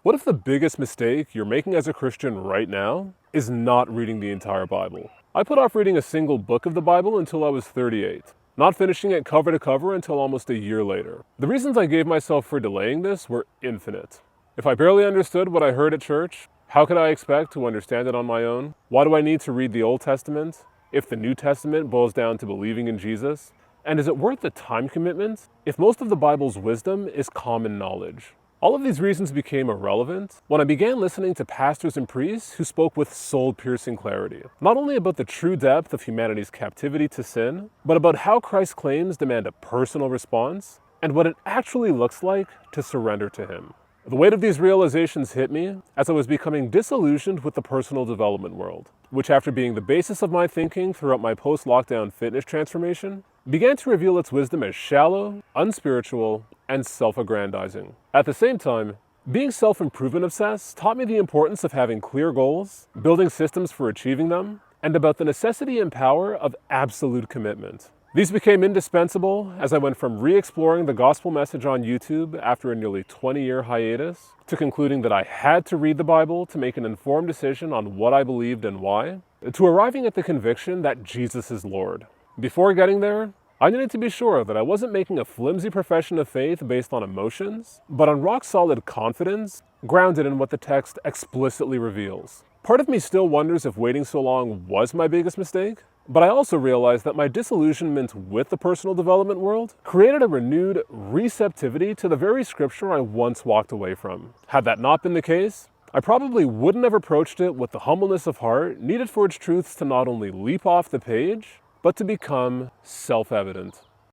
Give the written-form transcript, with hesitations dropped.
What if the biggest mistake you're making as a Christian right now is not reading the entire Bible? I put off reading a single book of the Bible until I was 38, not finishing it cover to cover until almost a year later. The reasons I gave myself for delaying this were infinite. If I barely understood what I heard at church, how could I expect to understand it on my own? Why do I need to read the Old Testament if the New Testament boils down to believing in Jesus? And is it worth the time commitment if most of the Bible's wisdom is common knowledge? All of these reasons became irrelevant when I began listening to pastors and priests who spoke with soul-piercing clarity, not only about the true depth of humanity's captivity to sin, but about how Christ's claims demand a personal response and what it actually looks like to surrender to Him. The weight of these realizations hit me as I was becoming disillusioned with the personal development world, which, after being the basis of my thinking throughout my post-lockdown fitness transformation, began to reveal its wisdom as shallow, unspiritual, and self-aggrandizing. At the same time, being self-improvement obsessed taught me the importance of having clear goals, building systems for achieving them, and about the necessity and power of absolute commitment. These became indispensable as I went from re-exploring the gospel message on YouTube after a nearly 20-year hiatus, to concluding that I had to read the Bible to make an informed decision on what I believed and why, to arriving at the conviction that Jesus is Lord. Before getting there, I needed to be sure that I wasn't making a flimsy profession of faith based on emotions, but on rock-solid confidence, grounded in what the text explicitly reveals. Part of me still wonders if waiting so long was my biggest mistake, but I also realized that my disillusionment with the personal development world created a renewed receptivity to the very scripture I once walked away from. Had that not been the case, I probably wouldn't have approached it with the humbleness of heart needed for its truths to not only leap off the page, but to become self-evident.